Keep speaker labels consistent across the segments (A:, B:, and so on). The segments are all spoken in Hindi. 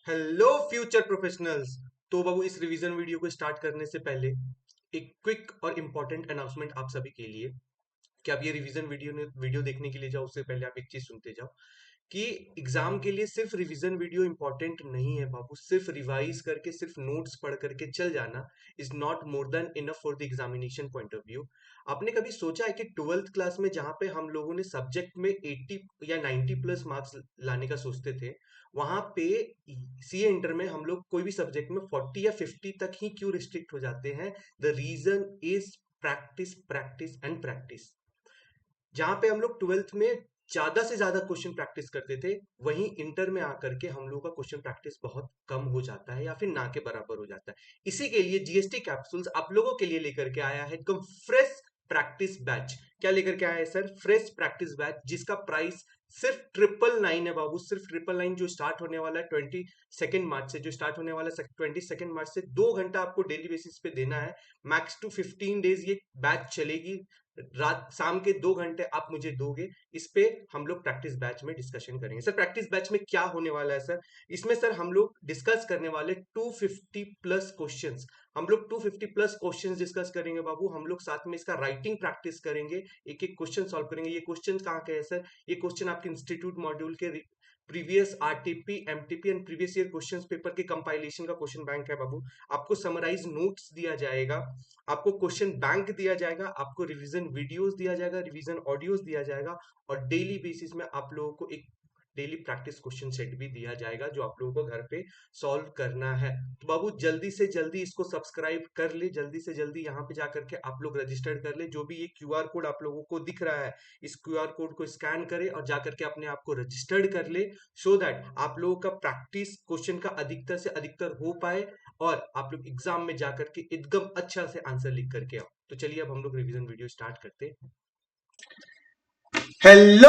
A: Hello future professionals. तो बाबू इस रिवीजन वीडियो को स्टार्ट करने से पहले एक क्विक और इम्पोर्टेंट अनाउंसमेंट आप सभी के लिए कि आप ये रिवीजन वीडियो देखने के लिए जाओ उससे पहले आप एक चीज सुनते जाओ कि एग्जाम के लिए सिर्फ रिवीजन वीडियो इंपॉर्टेंट नहीं है बाबू। सिर्फ रिवाइज करके सिर्फ नोट्स पढ़ करके चल जाना is not more than enough for the examination point of view. आपने कभी सोचा है कि ट्वेल्थ क्लास में जहां पे हम लोगों ने सब्जेक्ट में 80 या 90 प्लस मार्क्स लाने का सोचते थे, वहां पे सीए इंटर में हम लोग कोई भी सब्जेक्ट में 40 या 50 तक ही क्यों रिस्ट्रिक्ट हो जाते हैं? The reason is practice practice and practice. जहां पे हम लोग ट्वेल्थ में ज्यादा से ज्यादा क्वेश्चन प्रैक्टिस करते थे, वहीं इंटर में आकर के हम लोगों का क्वेश्चन प्रैक्टिस बहुत कम हो जाता है या फिर ना के बराबर हो जाता है। इसी के लिए जीएसटी कैप्सूल्स आप लोगों के लिए लेकर के आया है एकदम फ्रेश प्रैक्टिस बैच। क्या लेकर के आया है सर? फ्रेश प्रैक्टिस बैच, जिसका प्राइस सिर्फ 999 है बाबू। सिर्फ 999 जो स्टार्ट होने वाला है 22 मार्च से, जो स्टार्ट होने वाला है 22 मार्च से। 2 घंटा आपको डेली बेसिस पे देना है। मैक्स टू 15 डेज ये बैच चलेगी। रात शाम के 2 घंटे आप मुझे दोगे, इस पे हम लोग प्रैक्टिस बैच में डिस्कशन करेंगे। सर प्रैक्टिस बैच में क्या होने वाला है सर? इसमें सर हम लोग डिस्कस करने वाले 250 प्लस क्वेश्चंस। हम लोग 250 प्लस क्वेश्चंस डिस्कस करेंगे बाबू। हम लोग साथ में इसका राइटिंग प्रैक्टिस करेंगे, एक एक क्वेश्चन सॉल्व करेंगे। ये क्वेश्चन कहाँ के है सर? ये क्वेश्चन आपके इंस्टीट्यूट मॉड्यूल के previous RTP MTP and previous year question paper के कंपाइलेशन का क्वेश्चन बैंक है बाबू। आपको समराइज नोट्स दिया जाएगा, आपको क्वेश्चन बैंक दिया जाएगा, आपको रिवीजन वीडियोस दिया जाएगा, रिवीजन ऑडियोस दिया जाएगा, और डेली बेसिस में आप लोगों को एक डेली प्रैक्टिस क्वेश्चन सेट भी दिया जाएगा जो आप लोगों को घर पे सॉल्व करना है। तो बाबू जल्दी से जल्दी इसको सब्सक्राइब कर ले, जल्दी से जल्दी यहाँ पे जाकर के आप लोग रजिस्टर्ड कर ले। जो भी ये क्यूआर कोड आप लोगों को दिख रहा है, इस क्यूआर कोड को स्कैन करे और जाकर के अपने आप को रजिस्टर्ड कर ले, सो दैट आप लोगों का प्रैक्टिस क्वेश्चन का अधिकतर से अधिकतर हो पाए और आप लोग एग्जाम में जाकर के एकदम अच्छा से आंसर लिख करके आओ। तो चलिए अब हम लोग रिवीजन वीडियो स्टार्ट करते हैं। हेलो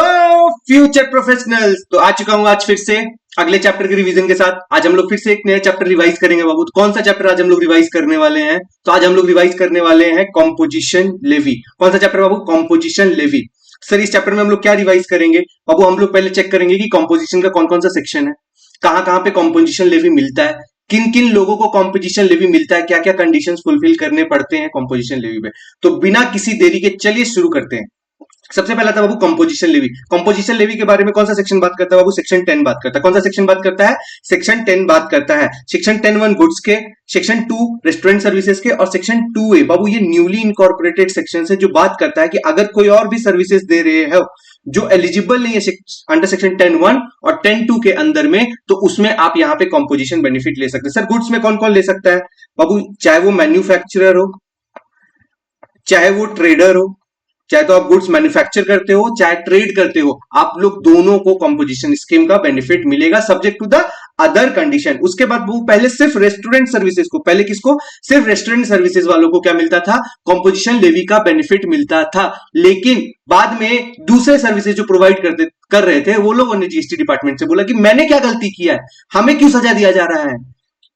A: फ्यूचर प्रोफेशनल्स, तो आ चुका हूं आज फिर से अगले चैप्टर के रिवीजन के साथ। आज हम लोग फिर से एक नया चैप्टर रिवाइज करेंगे बाबू। तो कौन सा चैप्टर आज हम लोग रिवाइज करने वाले हैं? तो आज हम लोग रिवाइज करने वाले हैं कॉम्पोजिशन लेवी। कौन सा चैप्टर बाबू? Composition levy. सर इस चैप्टर में हम लोग क्या रिवाइज करेंगे बाबू? हम लोग पहले चेक करेंगे कि कॉम्पोजिशन का कौन कौन सा सेक्शन है, कहां कहां पे कॉम्पोजिशन लेवी मिलता है, किन किन लोगों को कॉम्पोजिशन लेवी मिलता है, क्या क्या कंडीशंस फुलफिल करने पड़ते हैं कॉम्पोजिशन लेवी में। तो बिना किसी देरी के चलिए शुरू करते हैं। सबसे पहला था बाबू कंपोजिशन लेवी। कंपोजिशन लेवी के बारे में कौन सा सेक्शन बात करता है बाबू? सेक्शन 10 बात करता है। कौन सा सेक्शन बात करता है? सेक्शन 10 बात करता है। सेक्शन 10(1) गुड्स के, सेक्शन 2 रेस्टोरेंट सर्विसेज के, और सेक्शन 2A बाबू ये न्यूली इनकॉर्पोरेटेड सेक्शन है जो बात करता है कि अगर कोई और भी सर्विसेज दे रहे हो जो एलिजिबल नहीं है अंडर सेक्शन 10(1) और 10(2) के अंदर में, तो उसमें आप यहाँ पे कंपोजिशन बेनिफिट ले सकते हैं। सर गुड्स में कौन कौन ले सकता है बाबू? चाहे वो मैन्युफैक्चरर हो, चाहे वो ट्रेडर हो, चाहे तो आप गुड्स मैन्युफैक्चर करते हो चाहे ट्रेड करते हो, आप लोग दोनों को कंपोजिशन स्कीम का बेनिफिट मिलेगा subject to the other condition. उसके बाद वो पहले सिर्फ रेस्टोरेंट सर्विसेज को, पहले किसको? सिर्फ रेस्टोरेंट सर्विसेज वालों को क्या मिलता था? कंपोजिशन लेवी का बेनिफिट मिलता था। लेकिन बाद में दूसरे सर्विसेज जो प्रोवाइड कर रहे थे, वो लोगों ने जीएसटी डिपार्टमेंट से बोला कि मैंने क्या गलती किया है, हमें क्यों सजा दिया जा रहा है।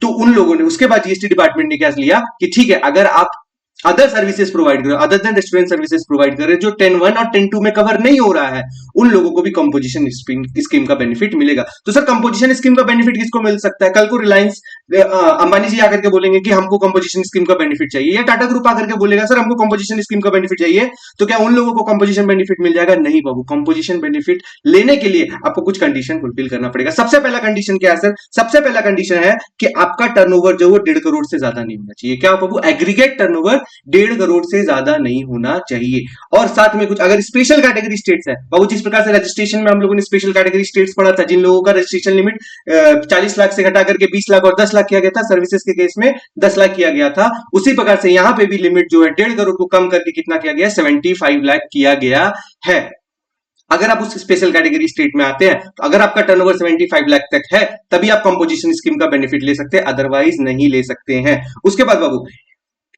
A: तो उन लोगों ने उसके बाद जीएसटी डिपार्टमेंट ने क्या लिया कि ठीक है, अगर आप अदर सर्विसेज प्रोवाइड कर रहे हो, other than restaurant services provide कर रहे हो जो 10(1) और 10(2) में कवर नहीं हो रहा है, उन लोगों को भी कंपोजिशन स्कीम का बेनिफिट मिलेगा। तो सर कंपोजिशन स्कीम का बेनिफिट किसको मिल सकता है? कल को रिलायंस अंबानी जी आकर के बोलेंगे कि हमको कंपोजिशन स्कीम का बेनिफिट चाहिए, या टाटा ग्रुप आकर के बोलेगा सर हमको कंपोजिशन स्कीम का बेनिफिट चाहिए, तो क्या उन लोगों को कंपोजिशन बेनिफिट मिल जाएगा? नहीं बाबू, कंपोजिशन बेनिफिट लेने के लिए आपको कुछ कंडीशन फुलफिल करना पड़ेगा। सबसे पहला कंडीशन क्या है सर? सबसे पहला कंडीशन है कि आपका टर्नओवर जो है 1.5 करोड़ से ज्यादा नहीं होना चाहिए। क्या बाबू? एग्रीगेट टर्नओवर 1.5 करोड़ से ज्यादा नहीं होना चाहिए। और साथ में कुछ अगर स्पेशल कैटेगरी स्टेट्स है बाबू, जिस प्रकार से रजिस्ट्रेशन में हम लोगों ने स्पेशल कैटेगरी स्टेट्स पढ़ा था, जिन लोगों का रजिस्ट्रेशन लिमिट 40 लाख से घटा करके 20 लाख और 10 लाख किया गया था, सर्विसेज के केस में 10 लाख किया गया था, उसी प्रकार से यहां पे भी लिमिट जो है 1.5 करोड़ को कम करके कितना किया गया? 75 लाख किया गया है। अगर आप उस स्पेशल कैटेगरी स्टेट में आते हैं, तो अगर आपका टर्नओवर 75 लाख तक है, तभी आप कंपोजिशन स्कीम का बेनिफिट ले सकते हैं, अदरवाइज नहीं ले सकते हैं। उसके बाद बाबू,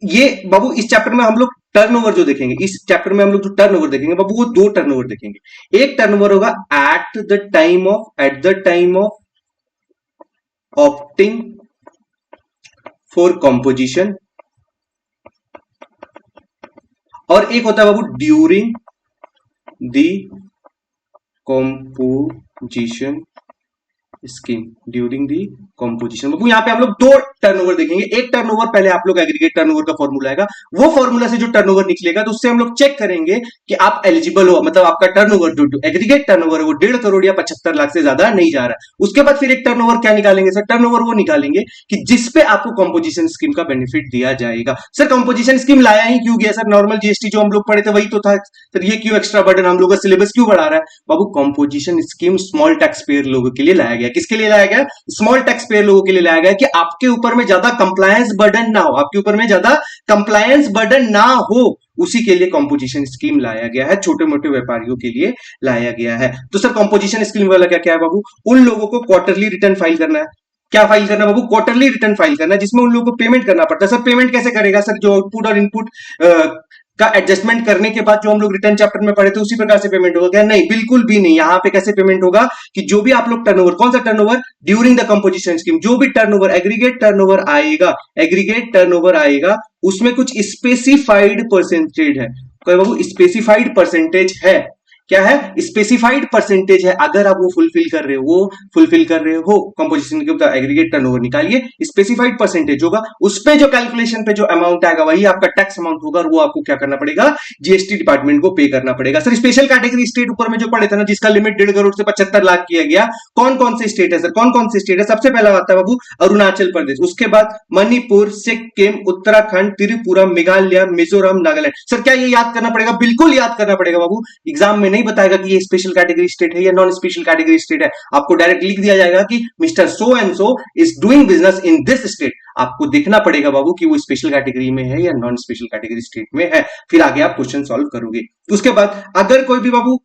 A: ये बाबू इस चैप्टर में हम लोग टर्नओवर जो देखेंगे, इस चैप्टर में हम लोग जो टर्नओवर देखेंगे बाबू, वो 2 टर्नओवर देखेंगे। एक टर्नओवर होगा at the time of opting for composition, और एक होता है बाबू during the composition scheme during the composition. यहाँ पे हम लोग दो टर्नओवर देखेंगे। एक टर्नओवर पहले आप लोग एग्रीगेट टर्नओवर का फॉर्मूला आएगा, वो फॉर्मूला से जो टर्नओवर निकलेगा तो उससे हम लोग चेक करेंगे कि आप एलिजिबल हो, मतलब आपका टर्नओवर जो एग्रीगेट टर्नओवर है वो 1.5 करोड़ या 75 लाख से ज्यादा नहीं जा रहा है। उसके बाद फिर एक टर्नओवर क्या निकालेंगे सर? टर्नओवर वो निकालेंगे कि जिसपे आपको कॉम्पोजिशन स्कीम का बेनिफिट दिया जाएगा। सर कॉम्पोजिशन स्कीम लाया ही क्यों गया सर? नॉर्मल जीएसटी जो हम लोग पढ़े थे वही तो था सर, ये क्यों एक्स्ट्रा बर्डन, हम लोग का सिलेबस क्यों बढ़ा रहा है? बाबू composition scheme small tax payer लोगों के लिए लाया गया। किसके लिए लाया गया? स्मॉल टैक्स पेयर लोगों के लिए लाया गया कि आपके ऊपर में ज्यादा कंप्लायंस बर्डन ना हो, आपके ऊपर में ज्यादा कंप्लायंस बर्डन ना हो, उसी के लिए कॉम्पोजिशन स्कीम लाया गया है, छोटे मोटे व्यापारियों के लिए लाया गया है। तो सर कॉम्पोजिशन स्कीम वाला क्या क्या है बाबू? उन लोगों को क्वार्टरली रिटर्न फाइल करना है। क्या फाइल करना है बाबू? क्वार्टरली रिटर्न फाइल करना है, जिसमें उन लोगों को पेमेंट करना पड़ता है। सर पेमेंट कैसे करेगा सर? जो आउटपुट और इनपुट का एडजस्टमेंट करने के बाद जो हम लोग रिटर्न चैप्टर में पढ़े थे उसी प्रकार से पेमेंट होगा क्या? नहीं, बिल्कुल भी नहीं। यहां पे कैसे पेमेंट होगा कि जो भी आप लोग टर्नओवर, कौन सा turnover? During the composition scheme, जो भी टर्नओवर एग्रीगेट टर्नओवर आएगा, एग्रीगेट टर्नओवर आएगा, उसमें कुछ स्पेसिफाइड परसेंटेज है। कोई बाबू स्पेसिफाइड परसेंटेज है, क्या है? स्पेसिफाइड परसेंटेज है। अगर आप वो फुलफिल कर रहे हो, वो फुलफिल कर रहे हो कंपोजिशन के ऊपर, एग्रीगेट टर्नओवर निकालिए, स्पेसिफाइड परसेंटेज होगा, उस पे जो कैलकुलेशन पे जो अमाउंट आएगा वही आपका टैक्स अमाउंट होगा, और वो आपको क्या करना पड़ेगा? जीएसटी डिपार्टमेंट को पे करना पड़ेगा। सर स्पेशल कैटेगरी स्टेट ऊपर में जो पढ़े थे ना, जिसका लिमिट 1.5 करोड़ से 75 लाख किया गया, कौन कौन से स्टेट है सर? कौन कौन से स्टेट है? सबसे पहला आता है बाबू अरुणाचल प्रदेश, उसके बाद मणिपुर, सिक्किम, उत्तराखंड, त्रिपुरा, मेघालय, मिजोरम, नागालैंड। सर क्या ये याद करना पड़ेगा? बिल्कुल याद करना पड़ेगा बाबू। एग्जाम में नहीं बताएगा कि ये स्पेशल कैटेगरी स्टेट है या नॉन स्पेशल कैटेगरी स्टेट है, आपको डायरेक्ट लिख दिया जाएगा कि mister so and so is doing business in this state. आपको देखना पड़ेगा बाबू कि वो स्पेशल कैटेगरी में है या नॉन स्पेशल कैटेगरी स्टेट में है, फिर आगे आप क्वेश्चन सॉल्व करोगे। उसके बाद अगर कोई भी बाबू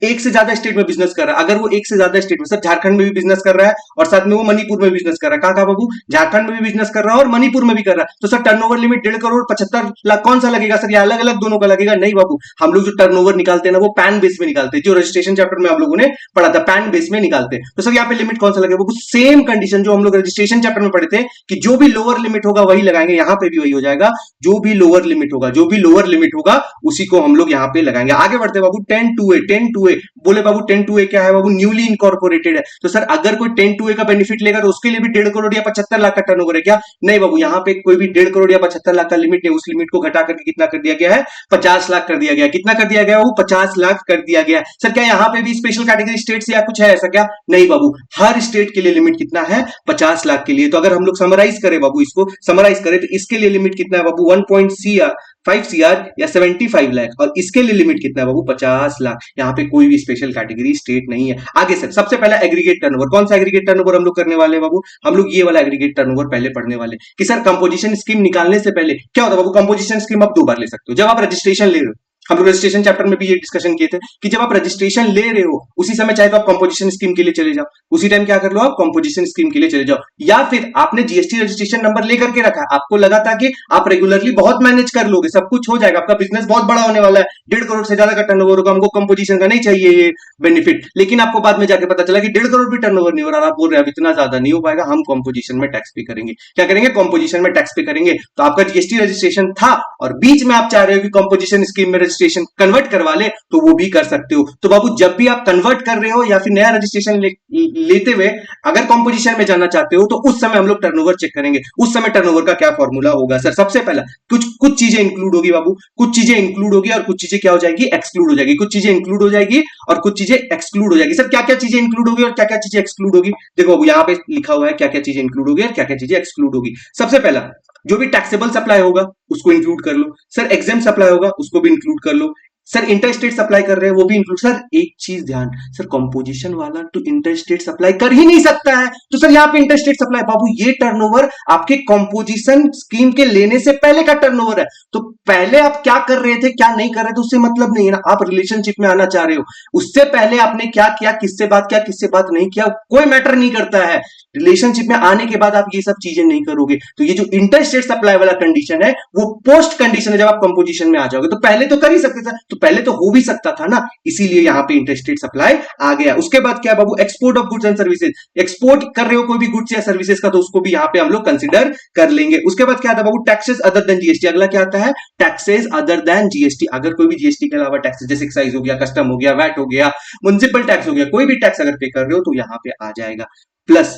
A: एक से ज्यादा स्टेट में बिजनेस कर रहा है, अगर वो एक से ज्यादा स्टेट में, सर झारखंड में भी बिजनेस कर रहा है और साथ में वो मणिपुर में भी बिजनेस कर रहा है, कहा बाबू? झारखंड में भी बिजनेस कर रहा है और मणिपुर में भी कर रहा है, तो sir turnover limit 1.5 crore 75 lakh कौन सा लगेगा सर? या अलग अलग दोनों का लगेगा? नहीं बाबू, हम लोग जो टर्नओवर निकालते हैं ना वो पैन बेस में निकालते हैं, जो रजिस्ट्रेशन चैप्टर में आप लोगों ने पढ़ा था पैन बेस में निकालते हैं। तो सर यहाँ पे लिमिट कौन सा लगेगा बाबू? सेम कंडीशन जो हम लोग रजिस्ट्रेशन चैप्टर में पढ़े थे कि जो भी लोअर लिमिट होगा वही लगाएंगे, यहाँ पे भी वही हो जाएगा, जो भी लोअर लिमिट होगा, जो भी लोअर लिमिट होगा उसी को हम लोग यहाँ पे लगाएंगे। आगे बढ़ते बाबू 10(2)(a), 10(2)(a बोले बाबू 10(2)(a क्या है बाबू? न्यूली इनकॉर्पोरेटेड है। तो सर अगर कोई 10(2)(a का बेनिफिट लेगा तो उसके लिए भी 1.5 करोड़ या 75 लाख का टर्नओवर है क्या? नहीं बाबू, यहाँ पे कोई भी 1.5 करोड़ या 75 लाख का लिमिट नहीं, उस लिमिट को घटा करके कितना कर दिया गया है? 50 लाख कर दिया गया। कितना कर दिया गया? वो 50 लाख कर दिया गया। सर क्या यहाँ पे भी स्पेशल कैटेगरी स्टेट से या कुछ है ऐसा क्या? नहीं बाबू, हर स्टेट के लिए लिमिट कितना है? 50 लाख के लिए। तो अगर हम लोग समराइज करें बाबू, इसको समराइज करें तो इसके लिए लिमिट कितना है बाबू? 1.5 CR या 75 लाख, और इसके लिए लिमिट कितना है बाबू? 50 लाख। यहाँ पे कोई भी स्पेशल कैटेगरी स्टेट नहीं है। आगे सर सबसे पहला एग्रीगेट टर्नओवर, कौन सा एग्रीगेट टर्नओवर हम लोग करने वाले हैं बाबू? हम लोग ये वाला एग्रीगेट टर्नओवर पहले पढ़ने वाले कि सर कंपोजिशन स्कीम निकालने से पहले क्या होता है बाबू? कंपोजिशन स्कीम आप 2 बार ले सकते हो। जब आप रजिस्ट्रेशन ले रहे हो, हम लोग रजिस्ट्रेशन चैप्टर में भी ये डिस्कशन किए थे कि जब आप रजिस्ट्रेशन ले रहे हो उसी समय चाहे तो आप कंपोजिशन स्कीम के लिए चले जाओ, उसी टाइम क्या कर लो आप? कंपोजिशन स्कीम के लिए चले जाओ। या फिर आपने जीएसटी रजिस्ट्रेशन नंबर लेकर के रखा, आपको लगा था कि आप रेगुलरली बहुत मैनेज कर लोगे, सब कुछ हो जाएगा, आपका बिजनेस बहुत बड़ा होने वाला है, 1.5 करोड़ से ज्यादा का टर्नओवर होगा, हमको कंपोजिशन का नहीं चाहिए ये बेनिफिट, लेकिन आपको बाद में जाके पता चला कि 1.5 करोड़ भी टर्नओवर नहीं हो रहा, आप बोल रहे हैं इतना ज्यादा नहीं हो पाएगा, हम कंपोजिशन में टैक्स पे करेंगे। क्या करेंगे? कंपोजिशन में टैक्स पे करेंगे। तो आपका जीएसटी रजिस्ट्रेशन था और बीच में आप चाह रहे हो कि कंपोजिशन स्कीम में रजिस्ट्रेशन कन्वर्ट करवा ले, तो वो भी कर सकते हो। तो बाबू जब भी आप कन्वर्ट कर रहे हो या फिर नया रजिस्ट्रेशन लेते हुए अगर कंपोजिशन में जाना चाहते हो तो उस समय हम लोग टर्नओवर चेक करेंगे। उस समय टर्नओवर का क्या फॉर्मूला होगा सर? सबसे पहला कुछ चीजें इंक्लूड होगी बाबू, कुछ चीजें इंक्लूड होगी और कुछ चीजें क्या हो जाएगी? एक्सक्लूड हो जाएगी। कुछ चीजें इंक्लूड हो जाएगी और कुछ चीजें एक्सक्लूड हो जाएगी। सर क्या क्या चीजें इंक्लूड होगी और क्या क्या चीजें एक्सक्लूड होगी? देखो बाबू यहाँ पे लिखा हुआ है क्या क्या चीजें इंक्लूड होगी और क्या क्या चीजें एक्सक्लूड होगी। सबसे पहला जो भी टैक्सेबल सप्लाई होगा उसको इंक्लूड कर लो। सर एग्जेम्प्ट सप्लाई होगा उसको भी इंक्लूड कर लो। सर इंटर स्टेट सप्लाई कर रहे हैं वो भी इंक्लूड। सर एक चीज ध्यान, सर कंपोजिशन वाला तो इंटर स्टेट सप्लाई कर ही नहीं सकता है, तो सर यहाँ पे इंटर स्टेट सप्लाई बाबू ये टर्नओवर आपके कंपोजिशन स्कीम के लेने से पहले का टर्नओवर है। तो पहले आप क्या कर रहे थे क्या नहीं कर रहे थे उससे मतलब नहीं है ना, आप रिलेशनशिप में आना चाह रहे हो, उससे पहले आपने क्या किया, किससे बात किया, किससे बात नहीं किया, कोई मैटर नहीं करता है। रिलेशनशिप में आने के बाद आप ये सब चीजें नहीं करोगे। तो ये जो इंटर स्टेट सप्लाई वाला कंडीशन है वो पोस्ट कंडीशन है जब आप कंपोजिशन में आ जाओगे। तो पहले तो कर ही सकते थे, तो पहले तो हो भी सकता था ना, इसीलिए यहाँ पे इंटरस्टेट सप्लाई आ गया। उसके बाद क्या है बाबू, export of goods and services, export कर रहे हो कोई भी गुड्स या सर्विसेज का, तो उसको भी यहाँ पे हम लोग कंसिडर कर लेंगे। उसके बाद क्या आता है बाबू, टैक्सेस अदर देन जीएसटी, अगला क्या आता है, टैक्सेस अदर देन जीएसटी। अगर कोई भी जीएसटी के अलावा टैक्सेस जैसे एक्साइज हो गया, कस्टम हो गया, वैट हो गया, म्युनिसिपल टैक्स हो गया, कोई भी टैक्स अगर पे कर रहे हो तो यहाँ पे आ जाएगा। प्लस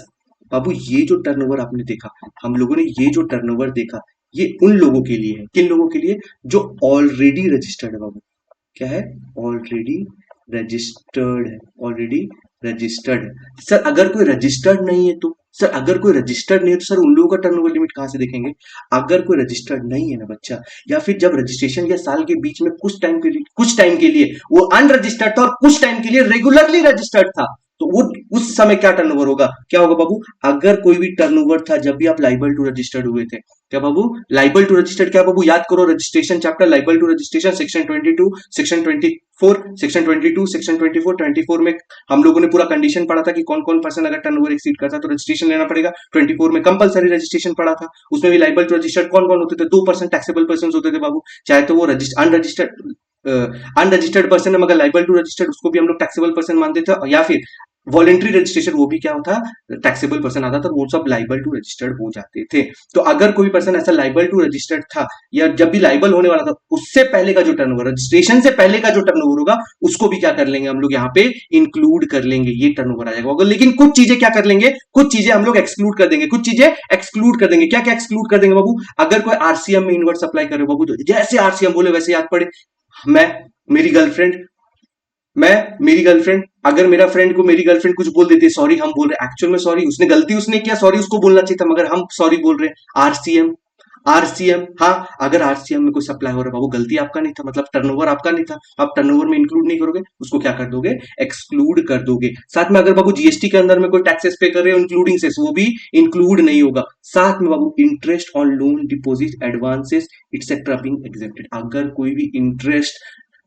A: बाबू ये जो टर्नओवर आपने देखा, हम लोगों ने ये जो टर्नओवर देखा, ये उन लोगों के लिए है, किन लोगों के लिए, जो ऑलरेडी रजिस्टर्ड है बाबू। क्या है, ऑलरेडी रजिस्टर्ड है, ऑलरेडी रजिस्टर्ड है। सर अगर कोई रजिस्टर्ड नहीं है तो, सर अगर कोई रजिस्टर्ड नहीं है तो सर उन लोगों का टर्नओवर लिमिट कहां से देखेंगे। अगर कोई रजिस्टर्ड नहीं है ना बच्चा, या फिर जब रजिस्ट्रेशन या साल के बीच में कुछ टाइम के लिए वो अनरजिस्टर्ड था और कुछ टाइम के लिए रेगुलरली रजिस्टर्ड था, तो वो उस समय क्या टर्नओवर होगा, क्या होगा बाबू, अगर कोई भी टर्नओवर था जब भी आप लाइबल टू रजिस्टर्ड हुए थे, क्या बाबू, लाइबल टू रजिस्टर्ड, क्या बाबू, याद करो registration chapter, liable to registration, section 22, section 24, section 22, section 24, 24 में हम लोगों ने पूरा कंडीशन पढ़ा था कि कौन कौन पर्सन अगर टर्नओवर एक्सीड करता तो रजिस्ट्रेशन लेना पड़ेगा। 24 में कंपलसरी रजिस्ट्रेशन पढ़ा था, उसमें भी लाइबल टू रजिस्टर्ड कौन कौन होते थे, 2% टैक्सेबल पर्सन होते थे बाबू, चाहे तो वो अनरजिस्टर्ड पर्सन है मगर लाइबल टू रजिस्टर्ड, उसको भी हम लोग टैक्सेबल पर्सन मानते थे, या फिर वॉलेंट्री रजिस्ट्रेशन, वो भी क्या होता, टैक्सेबल पर्सन आता था, वो सब लाइबल टू रजिस्टर्ड हो जाते थे। तो अगर कोई पर्सन ऐसा लाइबल टू रजिस्टर्ड था, या जब भी लाइबल होने वाला था, उससे पहले का जो टर्नओवर, रजिस्ट्रेशन से पहले का जो टर्नओवर होगा, उसको भी क्या कर लेंगे हम लोग यहाँ पे इंक्लूड कर लेंगे, ये टर्नओवर आ जाएगा। लेकिन कुछ चीजें क्या कर लेंगे, कुछ चीजें हम लोग एक्सक्लूड कर देंगे, कुछ चीजें एक्सक्लूड कर देंगे। क्या क्या एक्सक्लूड कर देंगे बाबू, अगर कोई आरसीएम में इन्वर्ट सप्लाई करे बाबू, तो जैसे आरसीएम बोले वैसे याद पड़े, मैं मेरी गर्लफ्रेंड, अगर मेरा फ्रेंड को मेरी गर्लफ्रेंड कुछ बोल देती है, सॉरी हम बोल रहे हैं, एक्चुअल में सॉरी उसने गलती उसने किया, सॉरी उसको बोलना चाहिए था, मगर हम सॉरी बोल रहे हैं। आरसीएम, आरसीएम, हाँ अगर आरसीएम में कोई सप्लाई हो रहा है बाबू, गलती आपका नहीं था, मतलब टर्नओवर आपका नहीं था, आप टर्नओवर में इंक्लूड नहीं करोगे, उसको क्या कर दोगे, एक्सक्लूड कर दोगे। साथ में अगर बाबू जीएसटी के अंदर में कोई टैक्सेस पे कर रहे हो इंक्लूडिंग सेस, वो भी इंक्लूड नहीं होगा। साथ में बाबू interest on loan deposit advances etcetera being exempted, अगर कोई भी इंटरेस्ट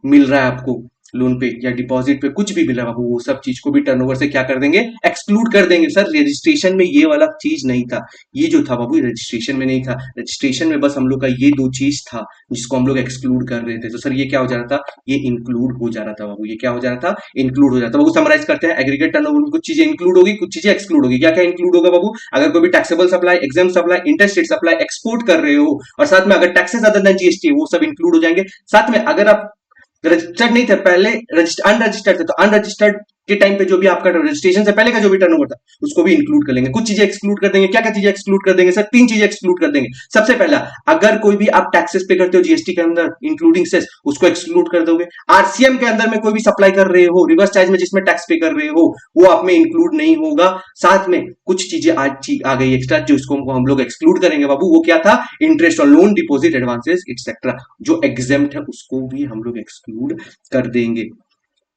A: मिल रहा है आपको लोन पे या डिपॉजिट पे, कुछ भी मिल रहा है बाबू, वो सब चीज को भी टर्नओवर से क्या कर देंगे, एक्सक्लूड कर देंगे। सर रजिस्ट्रेशन में ये वाला चीज नहीं था, ये जो था बाबू रजिस्ट्रेशन में नहीं था, रजिस्ट्रेशन में बस हम लोग का ये दो चीज था जिसको हम लोग एक्सक्लूड कर रहे थे। तो सर ये क्या हो जा रहा था, ये इंक्लूड हो जा रहा था बाबू, ये क्या हो जा रहा था, इंक्लूड हो जाता। बाबू समराइज करते हैं, एग्रीगेट टर्नओवर में कुछ चीजें इंक्लूड होगी, कुछ चीजें एक्सक्लूड होगी। क्या क्या इंक्लूड होगा बाबू, अगर कोई भी taxable supply, exempt supply, interstate supply export कर रहे हो, और साथ में अगर टैक्सेस अदर देन जीएसटी, वो सब इंक्लूड हो जाएंगे। साथ में अगर आप रजिस्टर्ड नहीं थे पहले, अनरजिस्टर्ड थे, तो अनरजिस्टर्ड के टाइम पे जो भी आपका रजिस्ट्रेशन से पहले का जो भी टर्नओवर था, उसको भी इंक्लूड कर लेंगे। कुछ चीजें एक्सक्लूड कर देंगे। क्या क्या चीजें एक्सक्लूड कर देंगे सर, 3 चीजें एक्सक्लूड कर देंगे। सबसे पहला, अगर कोई भी आप टैक्सेस पे करते हो जीएसटी के अंदर इंक्लूडिंग सेस, उसको एक्सक्लूड कर दोगे। आरसीएम के अंदर में कोई भी सप्लाई कर रहे हो, रिवर्स चार्ज में जिसमें टैक्स पे कर रहे हो, वो आप में इंक्लूड नहीं होगा। साथ में कुछ चीजें आज आ गई एक्स्ट्रा, जो इसको हम लोग एक्सक्लूड करेंगे बाबू, वो क्या था, interest on loan deposit advances etcetera, जो एग्जेम्प्ट है उसको भी हम लोग एक्सक्लूड कर देंगे।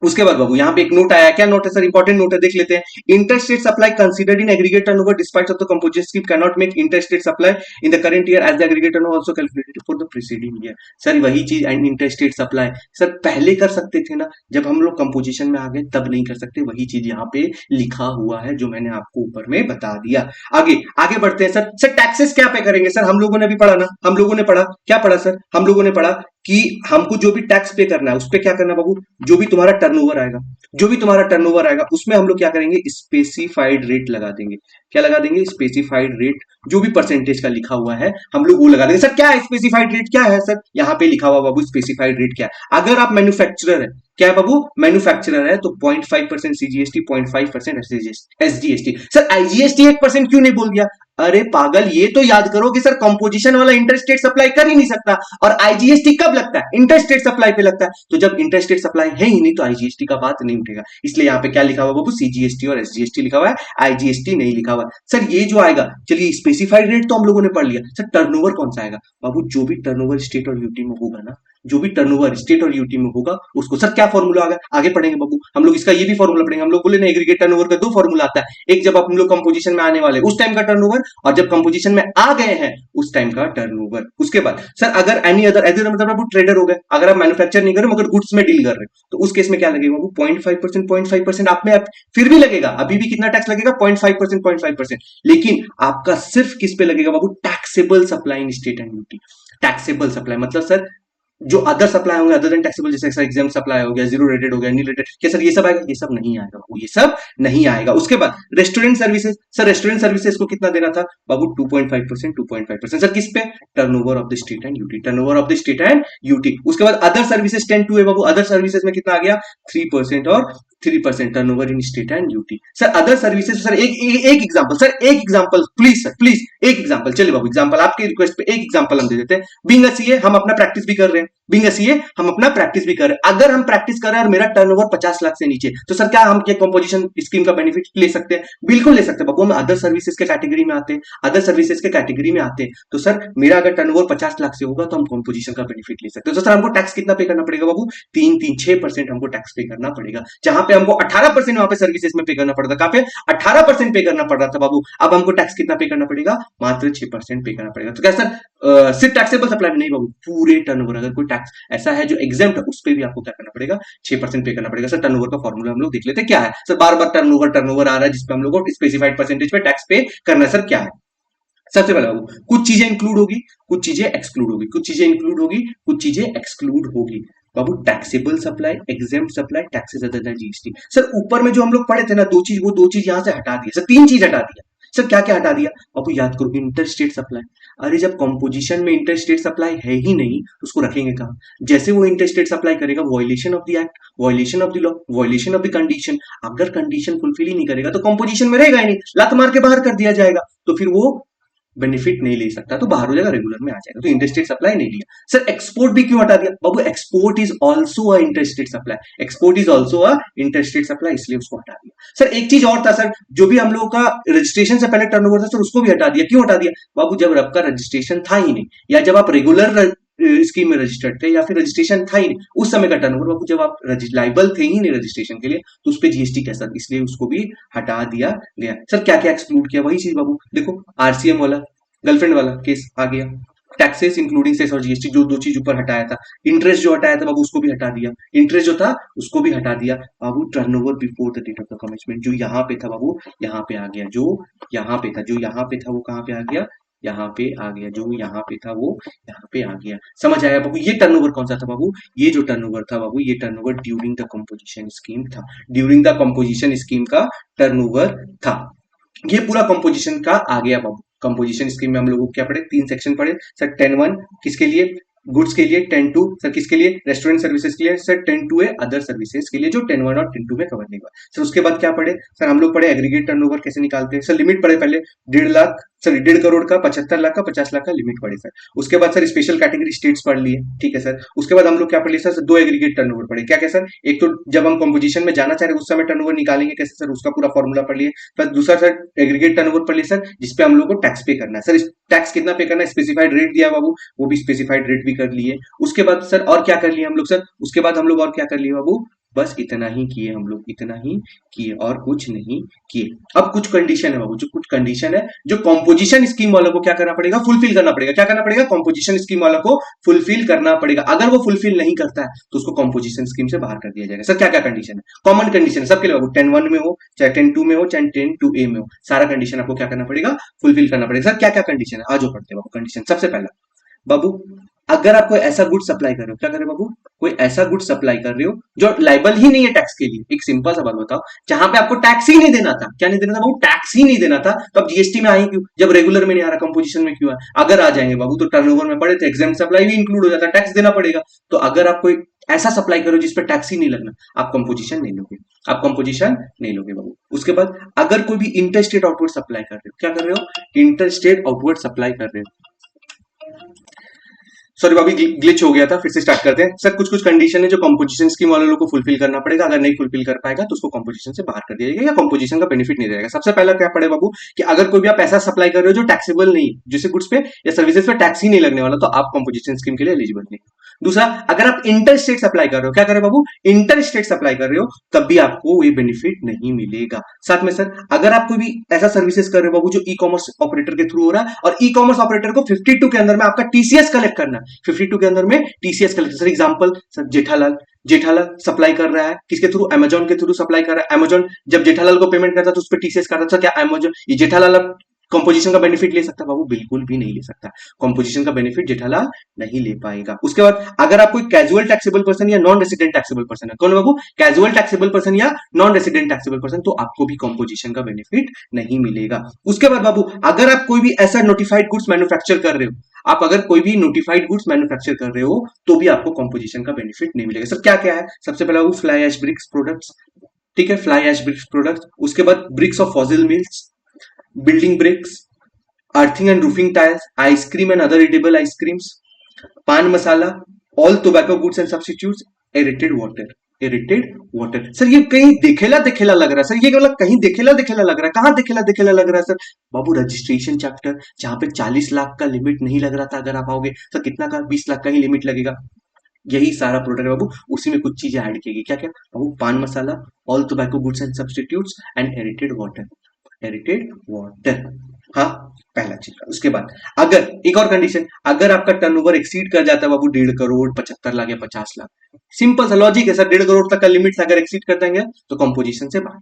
A: उसके बाद बाबू यहाँ पे एक नोट आया, क्या नोट है सर, इंपॉर्टेंट नोट है, देख लेते हैं। Interstate supply considered in aggregate turnover despite of the composition scheme can not make interstate supply in the current year as the aggregate turnover also calculated for the preceding year. Sir वही चीज एंड इंटरस्टेट सप्लाई सर पहले कर सकते थे ना, जब हम लोग कंपोजिशन में आ गए तब नहीं कर सकते, वही चीज यहाँ पे लिखा हुआ है जो मैंने आपको ऊपर में बता दिया। आगे आगे बढ़ते हैं सर। सर टैक्सेस क्या पे करेंगे सर, हम लोगों ने भी पढ़ा ना, हम लोगों ने पढ़ा, क्या पढ़ा सर, हम लोगों ने पढ़ा कि हमको जो भी टैक्स पे करना है उस पे क्या करना बाबू, जो भी तुम्हारा टर्नओवर आएगा, जो भी तुम्हारा टर्नओवर आएगा उसमें हम लोग क्या करेंगे, स्पेसिफाइड रेट लगा देंगे। क्या लगा देंगे, स्पेसिफाइड रेट, जो भी परसेंटेज का लिखा हुआ है हम लोग वो लगा देंगे। सर क्या है स्पेसिफाइड रेट, क्या है सर, यहाँ पे लिखा हुआ बाबू स्पेसिफाइड रेट क्या है। अगर आप मैन्युफैक्चरर है, क्या है बाबू, मैन्युफैक्चरर है, तो 0.5% सीजीएसटी, 0.5% एसजीएसटी। सर आईजीएसटी 1% क्यों नहीं बोल दिया, अरे पागल, ये तो याद करो कि सर कंपोजिशन वाला इंटरस्टेट सप्लाई कर ही नहीं सकता, और आईजीएसटी कब लगता है, इंटरस्टेट सप्लाई पे लगता है। तो जब इंटरस्टेट सप्लाई है ही नहीं तो आईजीएसटी का बात नहीं उठेगा, इसलिए यहाँ पे क्या लिखा हुआ बाबू, सीजीएसटी और एसजीएसटी लिखा हुआ है, आईजीएसटी नहीं लिखा हुआ। सर ये जो आएगा, चलिए स्पेसिफाइड रेट तो हम लोगों ने पढ़ लिया, सर टर्नओवर कौन सा आएगा बाबू, जो भी टर्नओवर स्टेट और यूटी में होगा ना, जो भी टर्नओवर स्टेट और यूटी में होगा उसको, सर क्या फॉर्मूला आगे आगे पढ़ेंगे बाबू, हम लोग इसका ये भी फॉर्मूला पढ़ेंगे। हम लोग बोले ना एग्रीगेट टर्नओवर का 2 फॉर्मूला आता है, एक जब आप हम लोग कंपोजिशन में आने वाले उस टाइम का टर्नओवर, और जब कंपोजिशन में आ गए हैं उस टाइम का टर्नओवर। उसके बाद सर अगर एनी अदर मतलब आप ट्रेडर हो गए, अगर आप मैन्युफैक्चर नहीं कर रहे मगर गुड्स में डील कर रहे हो, तो उस केस में क्या लगेगा बाबू, 0.5% आप में फिर भी लगेगा, अभी भी कितना टैक्स लगेगा, 0.5%। लेकिन आपका सिर्फ किस पे लगेगा बाबू, taxable supply in state and UT. Taxable supply मतलब सर जो अदर सप्लाई होंगे अदर देन टैक्सेबल, जैसे सर एग्जाम सप्लाई हो गया, जीरो रेटेड हो गया, नी रेटेड, क्या सर ये सब आएगा? ये सब नहीं आएगा बाबू, ये सब नहीं आएगा। उसके बाद restaurant services, sir restaurant services को कितना देना था बाबू? 2.5%, 2.5%। सर किस पे? Turnover of the state and UT, turnover of the state and UT. उसके बाद अदर सर्विसेज 10 टू है बाबू, अदर सर्विसेज में कितना आ गया? 3% और 3% turnover in state and UT. Sir other services, sir एक एग्जांपल, सर एक एग्जांपल प्लीज, सर प्लीज एक एग्जांपल, चलिए बाबू एग्जांपल आपके रिक्वेस्ट पे एक एग्जांपल हम दे देते हैं। बीइंग अ सीए हम अपना प्रैक्टिस भी कर रहे हैं, बीइंग अ सीए हम अपना प्रैक्टिस भी कर रहे हैं। अगर हम प्रैक्टिस कर रहे हैं और मेरा टर्नओवर 50 लाख से नीचे, तो सर क्या हम कंपोजिशन स्कीम का बेनिफिट ले सकते हैं? बिल्कुल ले सकते हैं बाबू। हम अदर सर्विसेज के कैटेगरी में आते हैं, अदर सर्विसेज के कैटेगरी में आते हैं, तो सर मेरा अगर टर्नओवर 50 लाख से होगा तो हम कंपोजिशन का बेनिफिट ले सकते हैं। तो सर हमको टैक्स कितना पे करना पड़ेगा बाबू? 3-6% हमको टैक्स पे करना पड़ेगा। जहां पे हमको 18% वहां पे सर्विसेज में पे करना पड़ता था, काफी 18% पे करना पड़ रहा था बाबू, अब हमको टैक्स कितना पे करना पड़ेगा? मात्र 6% पे करना पड़ेगा। तो क्या सर सिर्फ टैक्सेबल सप्लाई में नहीं बाबू, पूरे टर्नओवर अगर कोई टैक्स ऐसा है जो एग्जाम्प्ट है उस पर भी आपको क्या करना पड़ेगा? 6% पे करना पड़ेगा। सर टर्नओवर का फॉर्मूला हम लोग देख लेते हैं क्या है। सर बार बार टर्नओवर टर्नओवर आ रहा है जिसपे हम लोग को स्पेसिफाइड परसेंटेज पे टैक्स पे करना है। सर क्या है? सबसे पहले बाबू कुछ चीजें इंक्लूड होगी, कुछ चीजें एक्सक्लूड होगी, कुछ चीजें इंक्लूड होगी, कुछ चीजें एक्सक्लूड होगी। बाबू taxable supply, exempt supply, taxes other than GST. Sir ऊपर में जो हम लोग पढ़े थे ना दो चीज, वो दो चीज यहां से हटा दिया। सर तीन चीज हटा दिया। सर क्या क्या हटा दिया बाबू? याद करो, इंटर स्टेट सप्लाई। अरे जब कंपोजिशन में इंटर स्टेट सप्लाई है ही नहीं तो उसको रखेंगे कहां? जैसे वो इंटर स्टेट सप्लाई करेगा, violation of the act, violation of the law, violation of the condition. अगर कंडीशन फुलफिल ही नहीं करेगा तो कंपोजिशन में रहेगा ही नहीं, लात मार के बाहर कर दिया जाएगा, तो फिर वो बेनिफिट नहीं ले सकता, तो बाहर हो जाएगा, रेगुलर में आ जाएगा। तो इंटरस्टेट सप्लाई नहीं लिया। सर एक्सपोर्ट भी क्यों हटा दिया बाबू? Export is also a interstate supply, export is also a interstate supply, इसलिए उसको हटा दिया। सर एक चीज और था सर, जो भी हम लोगों का रजिस्ट्रेशन से पहले टर्नओवर था सर, उसको भी हटा दिया। क्यों हटा दिया बाबू? जब आपका रजिस्ट्रेशन था ही नहीं, या जब आप रेगुलर स्कीम में रजिस्टर्ड थे, या फिर रजिस्ट्रेशन था ही नहीं, उस समय का टर्नओवर बाबू, जब आप लाइबल थे ही नहीं रजिस्ट्रेशन के लिए, तो उस पर जीएसटी कैसा, इसलिए उसको भी हटा दिया गया। सर क्या क्या एक्सक्लूड किया? वही चीज बाबू देखो, आरसीएम वाला, गर्लफ्रेंड वाला केस आ गया, टैक्सेस इंक्लूडिंग सेस और जीएसटी, जो दो चीज ऊपर हटाया था। इंटरेस्ट जो हटाया था बाबू उसको भी हटा दिया, इंटरेस्ट जो था उसको भी हटा दिया बाबू। Turnover before the date of the commencement, जो यहाँ पे था बाबू यहाँ पे आ गया, जो यहाँ पे था, जो यहाँ पे था वो कहाँ पे आ गया? यहाँ पे आ गया, जो यहाँ पे था वो यहाँ पे आ गया। समझ आया बाबू? ये टर्नओवर कौन सा था बाबू? ये जो टर्नओवर था बाबू, ये turnover during the composition scheme था, ड्यूरिंग द कंपोजिशन स्कीम का टर्नओवर था। ये पूरा कंपोजिशन का आ गया बाबू। कंपोजिशन स्कीम में हम लोगों को क्या पढ़े? तीन सेक्शन पढ़े सर। 10(1) किसके लिए? गुड्स के लिए। 10(2) सर किसके लिए? रेस्टोरेंट सर्विसेज के लिए। सर 10(2) है अदर सर्विसेज के लिए, जो 10(1) और 10(2) में कवर नहीं हुआ। सर उसके बाद क्या पढ़े सर? हम लोग पढ़े एग्रीगेट टर्नओवर कैसे निकालते हैं। सर लिमिट पढ़े पहले, 1.5 लाख, सॉरी 1.5 करोड़ का, 75 लाख का, 50 लाख का लिमिट पढ़े सर। उसके बाद सर स्पेशल कैटेगरी स्टेट्स पढ़ लिए, ठीक है सर। उसके बाद हम लोग क्या पढ़ लिए सर? दो एग्रीगेट टर्नओवर पढ़े। क्या क्या सर? एक तो जब हम कंपोजिशन में जाना चाह रहे हैं उस समय टर्नओवर निकालेंगे कैसे सर, उसका पूरा फॉर्मूला पढ़ लिए। प्लस दूसरा सर एग्रीगेट टर्नओवर पढ़ लिए सर, जिसपे हम लोग को टैक्स पे करना है सर। टैक्स कितना पे करना है? स्पेसिफाइड रेट दिया बाबू, वो भी स्पेसिफाइड रेट भी कर लिए। उसके बाद सर और क्या कर लिए हम लोग सर? उसके बाद हम लोग और क्या कर लिए बाबू? बस इतना ही किए हम लोग, इतना ही किए और कुछ नहीं किए। अब कुछ कंडीशन है बाबू, जो कुछ कंडीशन है जो कंपोजिशन स्कीम वालों को क्या करना पड़ेगा? फुलफिल करना पड़ेगा। क्या करना पड़ेगा? कंपोजिशन स्कीम वालों को फुलफिल करना पड़ेगा। अगर वो फुलफिल नहीं करता है तो उसको कंपोजिशन स्कीम से बाहर कर दिया जाएगा। सर क्या क्या कंडीशन है? कॉमन कंडीशन है सबके लिए बाबू, 10(1) में हो चाहे 10(2) में हो चाहे 10(2)(a) में हो, सारा कंडीशन आपको क्या करना पड़ेगा? फुलफिल करना पड़ेगा। सर क्या क्या कंडीशन है? आज जो पढ़ते हैं बाबू कंडीशन। सबसे पहला बाबू, अगर आप कोई ऐसा गुड सप्लाई कर रहे हो, क्या कर रहे हो बाबू? कोई ऐसा गुड सप्लाई कर रहे हो जो लाइबल ही नहीं है टैक्स के लिए। एक सिंपल सा बात बताओ, जहां पे आपको टैक्स ही नहीं देना था। क्या नहीं देना था बाबू? टैक्स ही नहीं देना था, तो अब जीएसटी में आए क्यों? जब रेगुलर में नहीं आ रहा, कंपोजिशन में क्यों है? अगर आ जाएंगे बाबू तो टर्नओवर में पड़े थे, एग्जाम सप्लाई भी इंक्लूड हो जाता, टैक्स देना पड़ेगा। तो अगर आप कोई ऐसा सप्लाई करो जिसपे टैक्स ही नहीं लगना, आप कंपोजिशन नहीं लोगे, आप कंपोजिशन नहीं लोगे बाबू। उसके बाद अगर कोई भी इंटर स्टेट आउटवर्ड सप्लाई कर रहे हो, क्या कर रहे हो? इंटर स्टेट आउटवर्ड सप्लाई कर रहे हो। सॉरी अभी ग्लिच हो गया था, फिर से स्टार्ट करते हैं सर। कुछ कुछ कंडीशन है जो कंपोजिशन स्कीम वाले लोग को फुलफिल करना पड़ेगा। अगर नहीं फुलफिल कर पाएगा तो उसको कंपोजिशन से बाहर कर दिया जाएगा या कंपोजिशन का बेनिफिट नहीं देगा। सबसे पहला क्या पड़े बाबू कि अगर कोई भी आप ऐसा सप्लाई कर रहे हो जो टैक्सेबल नहीं, जिससे गुड्स पे या सर्विसेज पे टैक्स ही नहीं लगने वाला, तो आप कंपोजिशन स्कीम के लिए एलिजिबल नहीं। दूसरा, अगर आप इंटर स्टेट सप्लाई कर रहे हो, क्या कर रहे हो बाबू? इंटर स्टेट सप्लाई कर रहे हो, तब भी आपको ये बेनिफिट नहीं मिलेगा। साथ में सर अगर आप कोई भी ऐसा सर्विसेज कर रहे हो बाबू जो ई कॉमर्स ऑपरेटर के थ्रू हो रहा है, और ई कॉमर्स ऑपरेटर को 52 के अंदर में आपका टीसीएस कलेक्ट करना है, 52 के अंदर में TCS collect. Sir example sir, Jethalal, Jethalal supply कर रहा है किसके थ्रू? अमेजॉन के थ्रू सप्लाई कर रहा है। अमेजॉन जब जेठालाल को पेमेंट करता है तो उस पर टीसीएस करता है। क्या अमेजॉन ये जेठालाल कंपोजिशन का बेनिफिट ले सकता है बाबू? बिल्कुल भी नहीं ले सकता। कंपोजिशन का बेनिफिट जेठालाल नहीं ले पाएगा। उसके बाद अगर आप कोई कैजुअल टैक्सेबल पर्सन या नॉन रेसिडेंट टैक्सेबल पर्सन है, कौन बाबू? कैजुअल टैक्सेबल पर्सन या नॉन रेसिडेंट टैक्सेबल पर्सन, तो आपको भी कंपोजिशन का बेनिफिट नहीं मिलेगा। उसके बाद बाबू अगर आप कोई भी ऐसा नोटिफाइड गुड्स मैन्युफैक्चर कर रहे हो, आप अगर कोई भी नोटिफाइड गुड्स मैन्युफैक्चर कर रहे हो तो भी आपको कंपोजिशन का बेनिफिट नहीं मिलेगा। सर क्या क्या है? सबसे पहला वो फ्लाई एश ब्रिक्स प्रोडक्ट्स, ठीक है, फ्लाई एश ब्रिक्स प्रोडक्ट्स। उसके बाद bricks of fossil meals, building bricks, earthing and roofing tiles, ice cream and other edible ice creams, pan masala, all tobacco goods and substitutes, aerated water, aerated water. Sir ये कहीं देखेला देखेला लग रहा है सर, ये मतलब कहीं देखेला देखेला लग रहा है, कहाँ देखेला देखेला लग रहा है सर? बाबू रजिस्ट्रेशन चैप्टर जहां पे 40 लाख का लिमिट नहीं लग रहा था, अगर आप आओगे सर कितना का, 20 लाख का ही लिमिट लगेगा। यही सारा प्रोडक्ट है बाबू, उसी में कुछ चीजें ऐड की, क्या क्या बाबू? Pan masala, all tobacco goods and substitutes and aerated water, aerated water. हाँ, पहला चीज। उसके बाद अगर एक और कंडीशन, अगर आपका टर्नओवर एक्सीड कर जाता है बाबू 1.5 करोड़, 75 लाख या 50 लाख, सिंपल सा लॉजिक है सर, 1.5 करोड़ तक का लिमिट अगर एक्सीड कर देंगे तो कंपोजिशन से बाहर,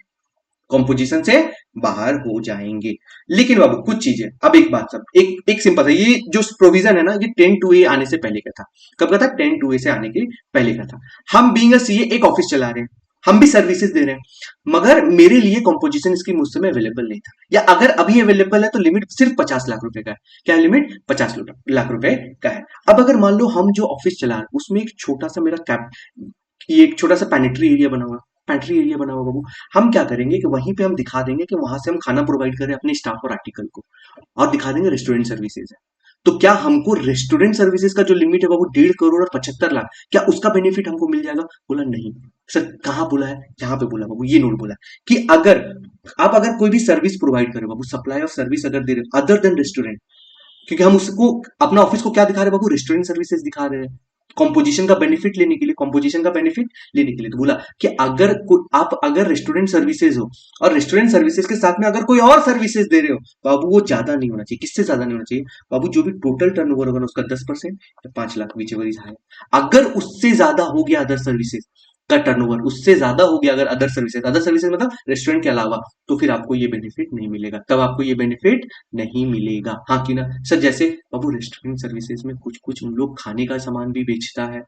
A: कंपोजिशन से बाहर हो जाएंगे। लेकिन बाबू कुछ चीजें, अब एक बात सब, एक एक सिंपल है, ये जो प्रोविजन है ना, ये 10(2)A आने से पहले का था। कब का था? 10(2)A से आने के पहले का था। हम बीइंग अ सीए एक ऑफिस चला रहे हैं, हम भी सर्विसेज दे रहे हैं, मगर मेरे लिए कंपोजिशन स्कीम उस समय अवेलेबल नहीं था, या अगर अभी अवेलेबल है तो लिमिट सिर्फ 50 लाख रुपए का है। क्या लिमिट? 50 लाख रुपए का है। अब अगर मान लो हम जो ऑफिस चला रहे हैं उसमें एक छोटा सा मेरा कैप, ये एक छोटा सा पैनिट्री एरिया बना हुआ, पैंट्री एरिया बना हुआ बाबू, हम क्या करेंगे कि वहीं पे हम दिखा देंगे कि वहां से हम खाना प्रोवाइड करें अपने स्टाफ और आर्टिकल को, और दिखा देंगे रेस्टोरेंट सर्विसेज है। तो क्या हमको रेस्टोरेंट सर्विसेज का जो लिमिट है बाबू 1.5 करोड़ और 75 लाख, क्या उसका बेनिफिट हमको मिल जाएगा? बोला नहीं। सर कहाँ बोला है? यहाँ पे बोला बाबू, ये नोट बोला कि अगर आप अगर कोई भी सर्विस प्रोवाइड करें बाबू, सप्लाई ऑफ सर्विस अगर दे रहे अदर देन रेस्टोरेंट, क्योंकि हम उसको अपना ऑफिस को क्या दिखा रहे हैं बाबू? रेस्टोरेंट सर्विसेज दिखा रहे हैं, कंपोजिशन का बेनिफिट लेने के लिए, कंपोजिशन का बेनिफिट लेने के लिए। तो बोला कि अगर आप अगर रेस्टोरेंट सर्विसेज हो और रेस्टोरेंट सर्विसेज के साथ में अगर कोई और सर्विसेज दे रहे हो बाबू, वो ज्यादा नहीं होना चाहिए। किससे ज्यादा नहीं होना चाहिए बाबू? जो भी टोटल टर्नओवर होगा उसका 10% या 5 लाख, विचेवर इज हाई। अगर उससे ज्यादा हो गया अदर सर्विसेज का टर्नओवर, उससे ज्यादा हो गया अगर अदर सर्विसेज मतलब रेस्टोरेंट के अलावा, तो फिर आपको ये बेनिफिट नहीं मिलेगा, तब आपको ये बेनिफिट नहीं मिलेगा। हाँ कि ना सर? जैसे बाबू रेस्टोरेंट सर्विसेज में कुछ कुछ उन लोग खाने का सामान भी बेचता है,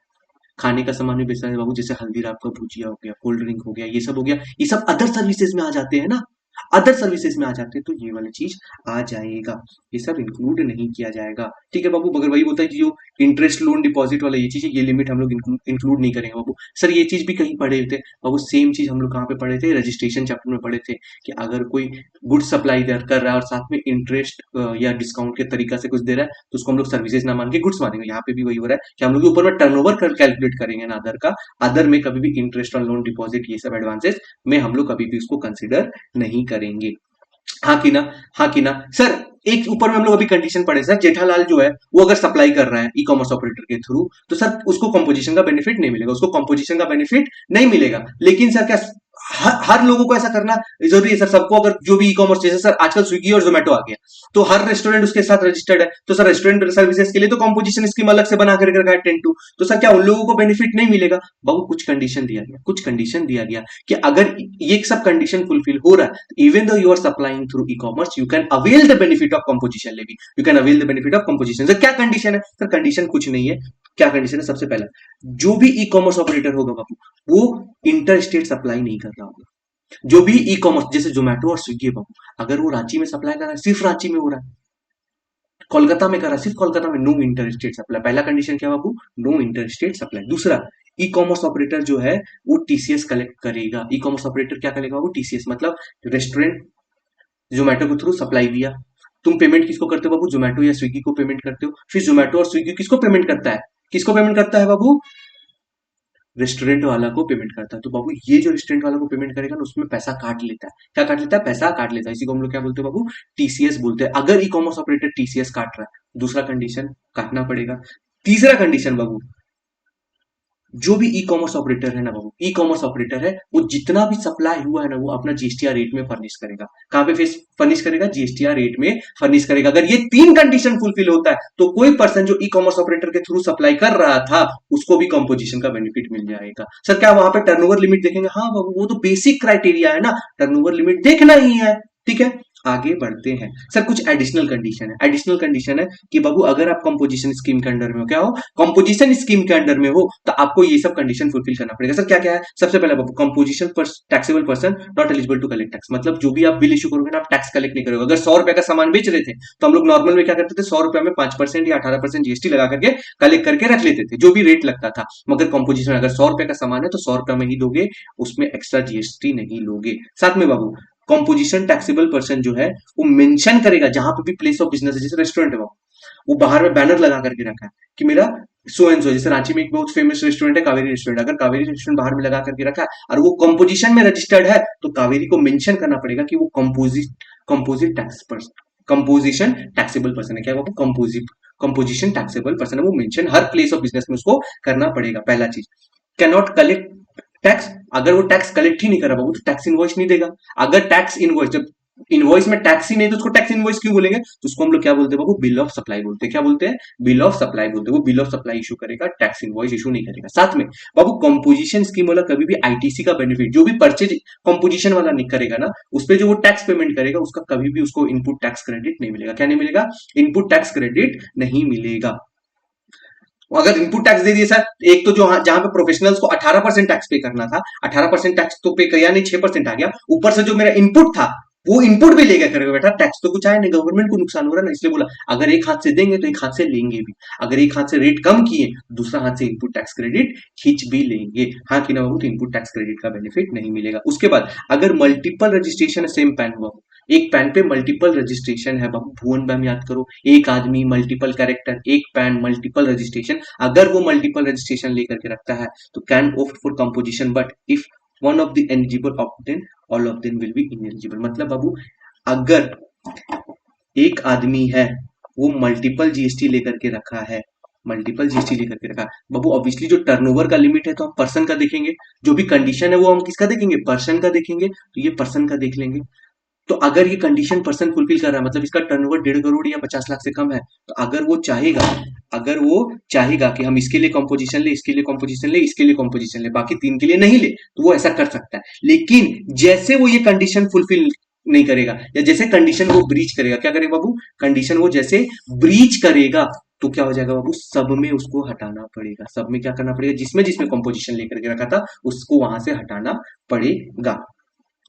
A: खाने का सामान भी बेचता है बाबू, जैसे हल्दीराम का भुजिया हो गया, कोल्ड ड्रिंक हो गया, ये सब हो गया, ये सब अदर सर्विसेज में आ जाते हैं ना, अदर सर्विसेज में आ जाते हैं, तो ये वाली चीज आ जाएगा, ये सब इंक्लूड नहीं किया जाएगा। ठीक है बाबू, मगर वही बोलता है कि जो इंटरेस्ट लोन डिपॉजिट वाला ये चीज है, ये लिमिट हम लोग इंक्लूड नहीं करेंगे बाबू। सर ये चीज भी कहीं पढ़े थे बाबू, सेम चीज हम लोग कहाँ पे पढ़े थे? रजिस्ट्रेशन चैप्टर में पढ़े थे कि अगर कोई गुड सप्लाई कर रहा है और साथ में इंटरेस्ट या डिस्काउंट के तरीका से कुछ दे रहा है, तो उसको हम लोग सर्विसेज ना मान के गुड्स मानेंगे। यहाँ पे भी वही हो रहा है कि हम लोग ऊपर में टर्नओवर कैलकुलेट करेंगे ना अदर का, अदर में कभी भी इंटरेस्ट और लोन डिपॉजिट ये सब एडवांसेस में हम लोग कभी भी उसको कंसिडर नहीं करेंगे। हाँ कि ना? हाँ कि ना सर? एक ऊपर में हम लोग अभी कंडीशन पढ़े सर, जेठालाल जो है वो अगर सप्लाई कर रहा है ई कॉमर्स ऑपरेटर के थ्रू, तो सर उसको कंपोजिशन का बेनिफिट नहीं मिलेगा, उसको कंपोजिशन का बेनिफिट नहीं मिलेगा। लेकिन सर क्या हर लोगों को ऐसा करना जरूरी है सर? सबको अगर जो भी ई कॉमर्स, जैसे सर आजकल स्विगी और जोमेटो आ गया, तो हर रेस्टोरेंट उसके साथ रजिस्टर्ड है, तो सर रेस्टोरेंट सर्विसेज के लिए तो कंपोजिशन स्कीम अलग से बना कर रखा है 10(2), तो सर क्या उन लोगों को बेनिफिट नहीं मिलेगा? बाबू कुछ कंडीशन दिया गया, कुछ कंडीशन दिया गया कि अगर ये सब कंडीशन फुलफिल हो रहा है, even though you are supplying through e commerce, you can avail the benefit of composition levy, you can avail the benefit of composition. Sir क्या कंडीशन है? सर कंडीशन कुछ नहीं है। क्या कंडीशन है? सबसे पहला, जो भी ई कॉमर्स ऑपरेटर होगा बाबू, वो इंटर स्टेट सप्लाई नहीं कर रहा होगा। जो भी ई कॉमर्स जैसे जोमेटो और स्विगी है बाबू, अगर वो रांची में सप्लाई कर रहा है, सिर्फ रांची में हो रहा है, कोलकाता में कर रहा है, सिर्फ कोलकाता में, नो इंटर स्टेट सप्लाई। पहला कंडीशन क्या बाबू? No inter state supply. दूसरा, ई कॉमर्स ऑपरेटर जो है वो टीसीएस कलेक्ट करेगा। ई कॉमर्स ऑपरेटर क्या करेगा? वो टीसीएस मतलब रेस्टोरेंट जोमेटो के थ्रू सप्लाई दिया, तुम पेमेंट किसको करते हो बाबू? जोमेटो या स्विगी को पेमेंट करते हो। फिर जोमेटो और स्विगी किसको पेमेंट करता है? किसको पेमेंट करता है बाबू? रेस्टोरेंट वाला को पेमेंट करता है। तो बाबू ये जो रेस्टोरेंट वाला को पेमेंट करेगा ना, उसमें पैसा काट लेता है। क्या काट लेता है? पैसा काट लेता है। इसी को हम लोग क्या बोलते हैं बाबू? टीसीएस बोलते हैं। अगर ई कॉमर्स ऑपरेटर टीसीएस काट रहा है, दूसरा कंडीशन काटना पड़ेगा। तीसरा कंडीशन बाबू, जो भी ई कॉमर्स ऑपरेटर है ना बाबू, ई कॉमर्स ऑपरेटर है, वो जितना भी सप्लाई हुआ है ना, वो अपना जीएसटीआर रेट में फर्निश करेगा। कहां पे फर्निश करेगा? जीएसटीआर रेट में फर्निश करेगा। अगर ये तीन कंडीशन फुलफिल होता है, तो कोई पर्सन जो ई कॉमर्स ऑपरेटर के थ्रू सप्लाई कर रहा था, उसको भी कंपोजिशन का बेनिफिट मिल जाएगा। सर क्या वहां पे टर्नओवर लिमिट देखेंगे? हाँ बाबू, वो तो बेसिक क्राइटेरिया है ना, टर्नओवर लिमिट देखना ही है। ठीक है, आगे बढ़ते हैं। सर कुछ एडिशनल कंडीशन है। एडिशनल कंडीशन है कि बाबू अगर आप कंपोजिशन स्कीम के अंडर में हो, क्या हो, कंपोजिशन स्कीम के अंडर में हो, तो आपको ये सब कंडीशन फुलफिल करना पड़ेगा। सर क्या क्या है? सबसे पहले बाबू कंपोजिशन पर taxable person not eligible to collect tax, मतलब जो भी आप बिल इशू करोगे ना, आप टैक्स कलेक्ट नहीं करोगे। अगर 100 रुपए का सामान बेच रहे थे तो हम लोग नॉर्मल में क्या करते थे, 100 रुपए में 5% या 18% जीएसटी लगा करके कलेक्ट करके रख लेते थे, जो भी रेट लगता था। मगर कंपोजिशन अगर 100 रुपए का सामान है तो 100 रुपए में ही दोगे, उसमें एक्स्ट्रा जीएसटी नहीं लोगे। साथ में बाबू कंपोजिशन टैक्सेबल पर्सन जो है वो मेंशन करेगा जहां पे भी प्लेस ऑफ बिजनेस है, जैसे रेस्टोरेंट है वो बाहर में बैनर लगा करके रखा है कि मेरा सो एंड सो, जैसे रांची में एक बहुत फेमस रेस्टोरेंट है कावेरी रेस्टोरेंट, अगर कावेरी रेस्टोरेंट बाहर में लगा करके रखा है और वो कंपोजिशन में रजिस्टर्ड है तो कावेरी को मेंशन करना पड़ेगा कि वो composite tax person, composition taxable person है। क्या वो कंपोजिशन टैक्सेबल पर्सन है, वो mention her place of business में उसको करना पड़ेगा। पहला चीज, कैन नॉट कलेक्ट टैक्स, अगर वो टैक्स कलेक्ट ही नहीं कर रहा वो तो टैक्स इनवॉइस नहीं देगा। अगर टैक्स इनवॉइस, जब इनवॉइस में टैक्स ही नहीं तो उसको टैक्स इनवॉइस क्यों बोलेंगे, तो उसको हम लोग क्या बोलते हैं बाबू, बिल ऑफ सप्लाई बोलते हैं। क्या बोलते हैं? बिल ऑफ सप्लाई बोलते हैं। वो बिल ऑफ सप्लाई इशू करेगा, टैक्स इनवॉइस इशू नहीं करेगा। साथ में बाबू कंपोजिशन स्कीम वाला कभी भी आईटीसी का बेनिफिट, जो भी परचेज कंपोजिशन वाला नहीं करेगा ना, उस पर जो वो टैक्स पेमेंट करेगा उसका कभी भी उसको इनपुट टैक्स क्रेडिट नहीं मिलेगा। क्या नहीं मिलेगा? इनपुट टैक्स क्रेडिट नहीं मिलेगा। अगर इनपुट टैक्स दे दिए सर, एक तो जो जहां पे प्रोफेशनल्स को 18% टैक्स पे करना था, 18% टैक्स तो पे किया नहीं, 6% आ गया, ऊपर से जो मेरा इनपुट था वो इनपुट भी लेके करेगा। बेटा टैक्स तो कुछ आया नहीं, गवर्नमेंट को नुकसान हो रहा है ना, इसलिए बोला अगर एक हाथ से देंगे तो एक हाथ से लेंगे भी। अगर एक हाथ से रेट कम किए दूसरा हाथ से इनपुट टैक्स क्रेडिट खींच भी लेंगे। हाँ कि ना बाबू, तो इनपुट टैक्स क्रेडिट का बेनिफिट नहीं मिलेगा। उसके बाद अगर मल्टीपल रजिस्ट्रेशन है सेम पैन हुआ, एक पैन पे मल्टीपल रजिस्ट्रेशन है बाबू, भुवन मैम याद करो, एक आदमी मल्टीपल कैरेक्टर, एक पैन मल्टीपल रजिस्ट्रेशन, अगर वो मल्टीपल रजिस्ट्रेशन लेकर के रखता है तो can opt for composition, but if one of the eligible opt in all of them will be ineligible. मतलब बाबू अगर एक आदमी है वो मल्टीपल जीएसटी लेकर के रखा है, मल्टीपल जीएसटी लेकर के रखा है बाबू, ऑब्वियसली जो टर्नओवर का लिमिट है तो हम पर्सन का देखेंगे, जो भी कंडीशन है वो हम किसका देखेंगे, पर्सन का देखेंगे, तो ये पर्सन का देख लेंगे। तो अगर ये कंडीशन पर्सन फुलफिल कर रहा है, मतलब इसका टर्नओवर 1.5 करोड़ या 50 लाख से कम है, तो अगर वो चाहेगा कि हम इसके लिए कंपोजिशन ले, इसके लिए कंपोजिशन ले, इसके लिए कंपोजिशन ले, बाकी 3 के लिए नहीं ले, तो वो ऐसा कर सकता है। लेकिन जैसे वो ये कंडीशन फुलफिल नहीं करेगा या जैसे कंडीशन वो ब्रीच करेगा, क्या करेगा बाबू, कंडीशन वो जैसे ब्रीच करेगा तो क्या हो जाएगा बाबू, सब में उसको हटाना पड़ेगा। सब में क्या करना पड़ेगा, जिसमें जिसमें कंपोजिशन लेकर के रखा था उसको वहां से हटाना पड़ेगा।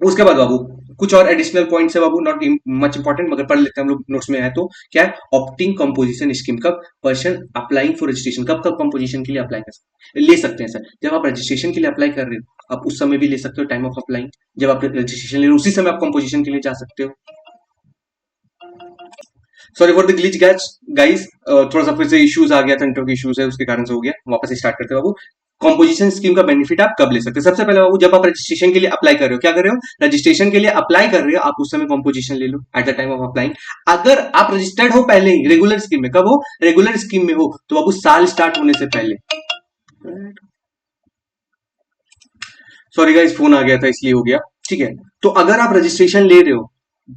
A: उसके बाद बाबू कुछ और एडिशनल पॉइंट्स है बाबू, नॉट मच इंपॉर्टेंट मगर पढ़ लेते हैं हम लोग नोट्स में है। तो क्या है, ऑप्टिंग कंपोजिशन स्कीम, कब पर्सन अप्लाइंग फॉर रजिस्ट्रेशन, कब कब कंपोजिशन के लिए अप्लाई कर सकते ले सकते हैं सर, जब आप रजिस्ट्रेशन के लिए अप्लाई कर रहे हो आप उस समय भी ले सकते हो, टाइम ऑफ अप्लाइंग, जब आप रजिस्ट्रेशन ले रहे हो उसी समय आप कंपोजिशन के लिए जा सकते हो। Sorry for the glitch guys, थोड़ा सा फिर से इश्यूज आ गया था, नेटवर्क इश्यूज है उसके कारण से हो गया। वापस स्टार्ट करते हैं बाबू। कंपोजिशन स्कीम का बेनिफिट आप कब ले सकते हैं? सबसे पहले बाबू जब आप रजिस्ट्रेशन के लिए अप्लाई कर रहे हो, क्या कर रहे हो, रजिस्ट्रेशन के लिए अप्लाई कर रहे हो, आप उस समय कंपोजिशन ले लो at the time of applying. अगर आप रजिस्टर्ड हो पहले ही रेगुलर स्कीम में, कब हो, रेगुलर स्कीम में हो, तो बाबू साल स्टार्ट होने से पहले, सॉरी गाइस फोन आ गया था इसलिए हो गया, ठीक है। तो अगर आप रजिस्ट्रेशन ले रहे हो,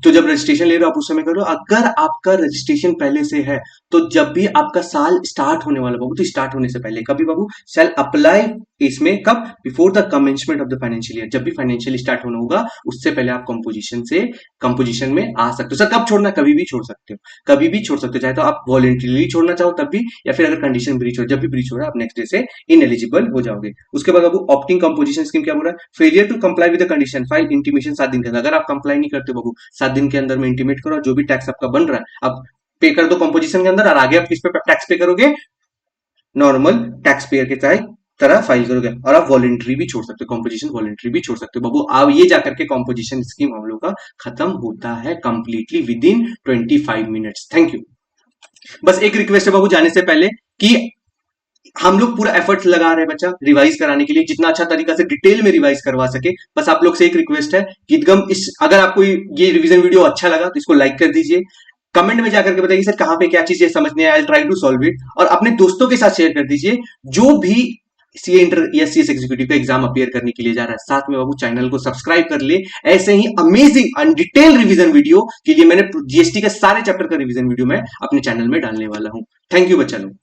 A: तो जब रजिस्ट्रेशन ले रहे हो आप उस समय करो। अगर आपका रजिस्ट्रेशन पहले से है तो जब भी आपका साल स्टार्ट होने वाला बाबू, तो स्टार्ट होने से पहले कभी बाबू शैल अप्लाई, इसमें कब, before the commencement of the financial year, जब भी फाइनेंशियल स्टार्ट होना होगा उससे पहले आप कंपोजिशन में आ सकते हो। सर कब छोड़ना, कभी भी छोड़ सकते हो, कभी भी छोड़ सकते हो, चाहे तो आप वॉलेंटरीली छोड़ना चाहो तब भी, या फिर अगर कंडीशन ब्रीच हो, जब भी ब्रीच हो रहा है आप नेक्स्ट डे से इनएलिजिबल हो जाओगे। उसके बाद बाबू ऑप्टिंग कंपोजिशन स्कीम क्या बोल रहा है, failure to comply with the condition file intimation 7 दिन के अंदर। अगर आप कंप्लाई नहीं करते बाबू 7 दिन के अंदर में इंटीमेट करो, जो भी टैक्स आपका बन रहा है आप पे कर दो कंपोजिशन के अंदर, और आगे आप किस पे टैक्स पे करोगे, नॉर्मल टैक्स पेयर के तरह फाइल करोगे। और आप वॉलेंट्री भी छोड़ सकते हो, कंपोजिशन वॉलेंट्री भी छोड़ सकते हो बाबू। अब ये जाकर के कंपोजिशन स्कीम हम लोग का खत्म होता है completely with in 25 minutes. Thank you. बस एक रिक्वेस्ट है बाबू जाने से पहले कि हम लोग पूरा एफर्ट्स लगा रहे हैं बच्चा रिवाइज कराने के लिए, जितना अच्छा तरीका से डिटेल में रिवाइज करवा सके। बस आप लोग से एक रिक्वेस्ट है कि एकदम अगर आपको ये रिवीजन वीडियो अच्छा लगा तो इसको लाइक कर दीजिए, कमेंट में जाकर के बताइए सर कहां पे क्या चीज समझने I try to solve it, और अपने दोस्तों के साथ शेयर कर दीजिए जो भी सीए इंटर या सीएस एग्जीक्यूटिव का एग्जाम अपियर करने के लिए जा रहा है। साथ में बाबू चैनल को सब्सक्राइब कर ले, ऐसे ही amazing and detail revision video के लिए मैंने जीएसटी के सारे चैप्टर का रिवीजन वीडियो मैं अपने चैनल में डालने वाला हूं। थैंक यू बच्चा लोग।